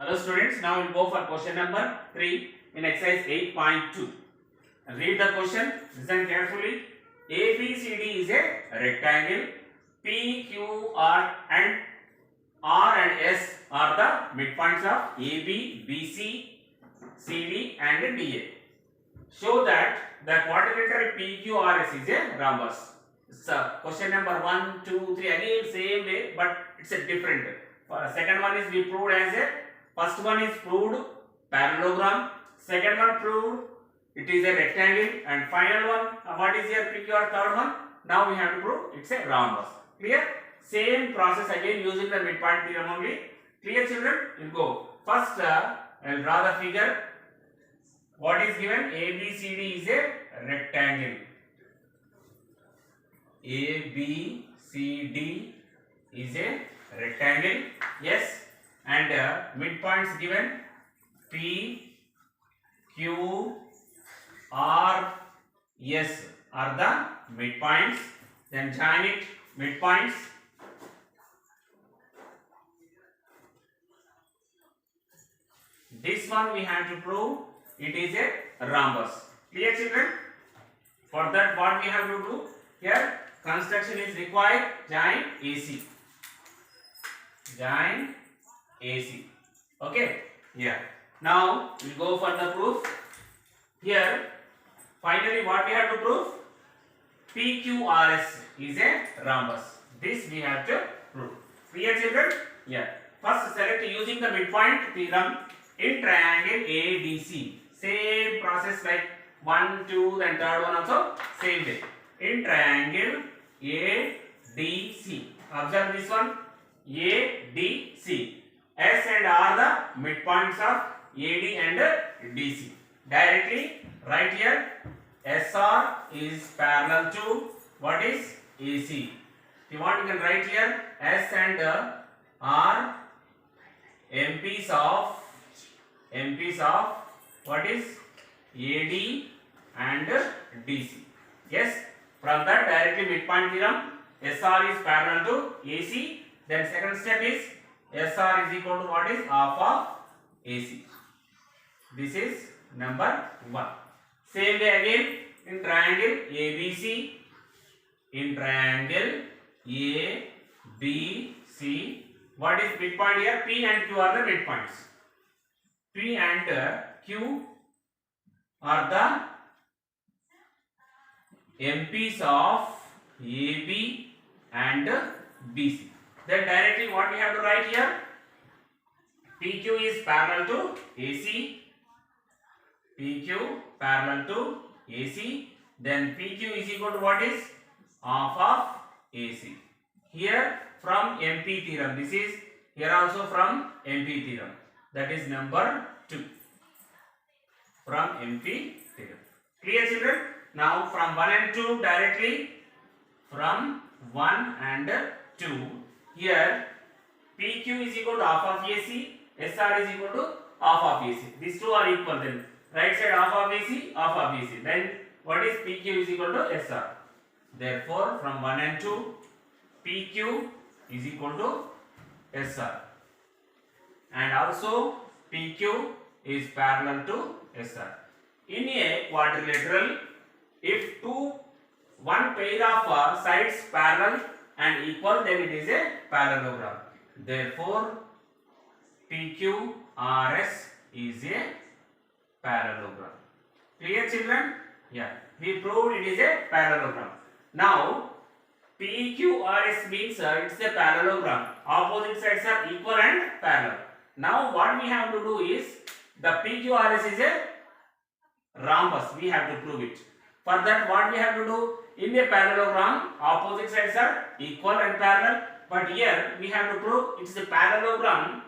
Hello students, now we'll go for question number 3 in exercise 8.2. Read the question, listen carefully. ABCD is a rectangle. P, Q, R and S are the midpoints of AB, BC, CD and DA. Show that the quadrilateral PQRS is a rhombus. So question number 1, 2, 3 again same way, but it's a different. Second one is we proved as a, first one is proved parallelogram, second one proved it is a rectangle, and final one what is your PQR, third one now we have to prove it's a rhombus. Clear? Same process again using the midpoint theorem only. Clear children? We'll go. First I'll draw the figure. What is given? ABCD is a rectangle. ABCD is a rectangle. Yes. And midpoints given P, Q, R, S are the midpoints. Then join it. Midpoints. This one we have to prove it is a rhombus. Clear children? For that what we have to do? Here construction is required. Join AC. Join AC. Okay? Yeah. Now we go for the proof. Here finally what we have to prove? PQRS is a rhombus. This we have to prove. Clear children? Yeah. First select using the midpoint theorem in triangle ADC. Same process like 1, 2 and third one also same way. In triangle ADC. Observe this one. ADC. S and R the midpoints of AD and DC. Directly right here SR is parallel to what is AC. If you want you can write here S and R MPs of what is AD and DC. Yes, from that directly midpoint theorem SR is parallel to AC. Then second step is SR is equal to what is half of AC. This is number 1. Same way again in triangle ABC. In triangle ABC, what is midpoint here? P and Q are the midpoints. P and Q are the MPs of AB and BC. Then directly what we have to write here? PQ is parallel to AC. PQ parallel to AC. Then PQ is equal to what is? Half of AC. Here from MP theorem. This is here also from MP theorem. That is number 2. From MP theorem. Clear children? Now from 1 and 2 directly. From 1 and 2. Here PQ is equal to half of AC. SR is equal to half of AC. These two are equal then. Right side half of AC, half of AC. Then what is PQ is equal to SR. Therefore from 1 and 2 PQ is equal to SR. And also PQ is parallel to SR. In a quadrilateral, if one pair of sides parallel and equal, then it is a parallelogram. Therefore PQRS is a parallelogram. Clear children? Yeah. We proved it is a parallelogram. Now PQRS means it's a parallelogram. Opposite sides are equal and parallel. Now what we have to do is the PQRS is a rhombus. We have to prove it. For that what we have to do? In a parallelogram opposite sides are equal and parallel. But here we have to prove it's a parallelogram.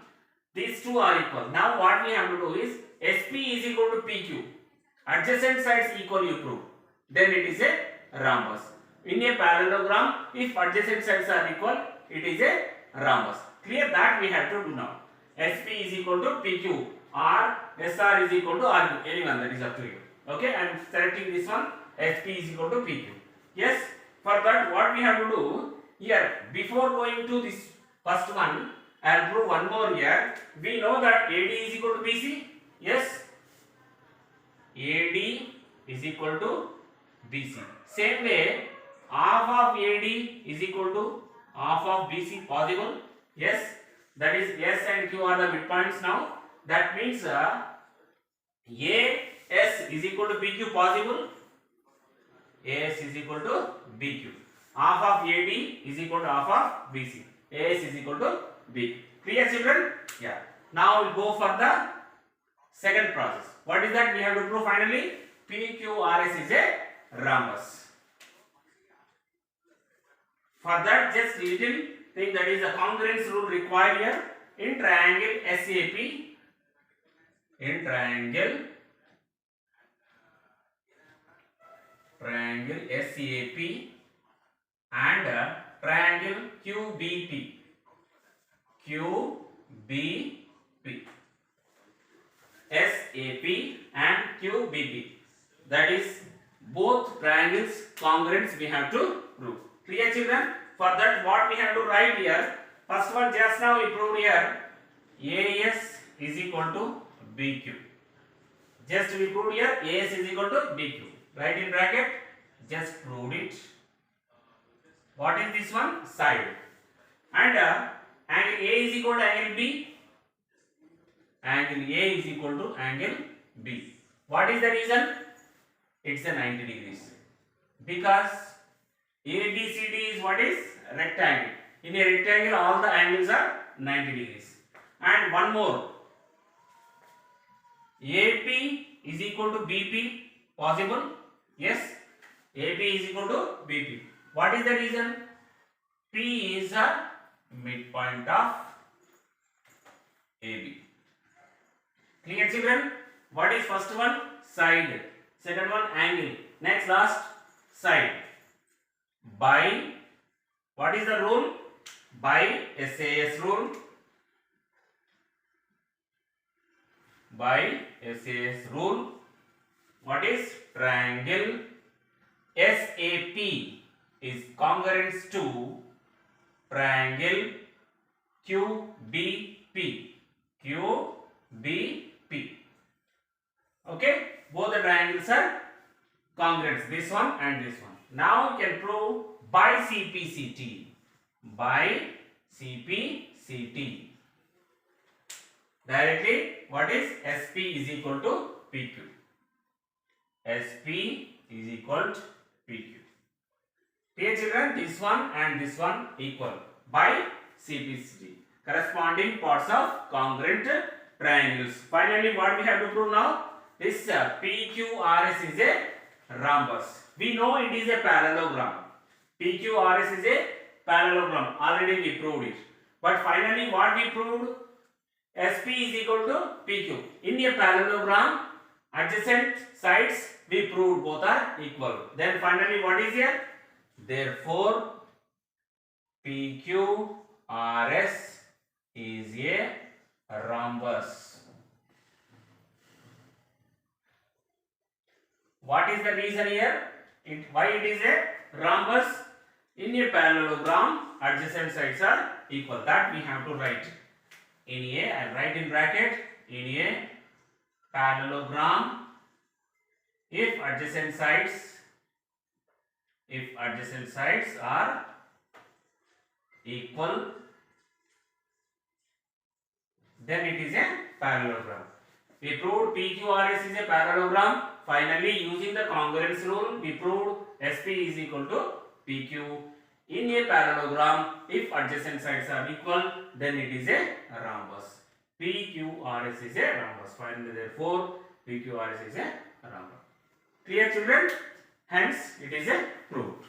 These two are equal. Now what we have to do is SP is equal to PQ. Adjacent sides equal you prove. Then it is a rhombus. In a parallelogram, if adjacent sides are equal, it is a rhombus. Clear? That we have to do now. SP is equal to PQ. SR is equal to RQ. Anyone, that is up to you. Okay, I am selecting this one. SP is equal to PQ. Yes, for that what we have to do here, before going to this first one, I'll prove one more here. We know that AD is equal to BC. Yes, AD is equal to BC. Same way, half of AD is equal to half of BC. Possible? Yes. That is S and Q are the midpoints now. That means AS is equal to BQ. Possible? AS is equal to BQ. Half of AD is equal to half of BC. AS is equal to BQ. Clear, children? Yeah. Now we'll go for the second process. What is that? We have to prove finally PQRS is a rhombus. For that, just little thing, that is the congruence rule required here. In triangle SAP, and triangle QBP. SAP and QBP. That is both triangles congruence we have to prove. Clear, children? For that, what we have to write here? First one, just now we proved here AS is equal to BQ. Just we proved here AS is equal to BQ. Write in bracket. Just proved it. What is this one? Side. And angle A is equal to angle B. Angle A is equal to angle B. What is the reason? It's a 90 degrees. Because ABCD is what is? Rectangle. In a rectangle, all the angles are 90 degrees. And one more. AP is equal to BP. Possible? Yes. AP is equal to BP. What is the reason? P is a midpoint of AB. Clear, children? What is first one? Side. Second one, angle. Next, last, side. By, what is the rule? By SAS rule. By SAS rule. What is? Triangle SAP is congruent to triangle QBP. Okay, both the triangles are congruent, this one and this one. Now you can prove by CPCT. By CPCT. Directly, what is? SP is equal to PQ. SP is equal to PQ. Dear children, this one and this one equal by CPCT. Corresponding parts of congruent triangles. Finally, what we have to prove now? This PQRS is a rhombus. We know it is a parallelogram. PQRS is a parallelogram. Already we proved it. But finally, what we proved? SP is equal to PQ. In a parallelogram, adjacent sides we proved both are equal. Then finally, what is here? Therefore, PQRS is a rhombus. What is the reason here? Why it is a rhombus? In a parallelogram, adjacent sides are equal. That we have to write. In a, I write in bracket, in a parallelogram, if adjacent sides are equal, then it is a parallelogram. We proved PQRS is a parallelogram. Finally, using the congruence rule, we proved SP is equal to PQ. In a parallelogram, if adjacent sides are equal, then it is a rhombus. PQRS is a rhombus. Finally, therefore, PQRS is a rhombus. Clear, children? Hence, it is a proved.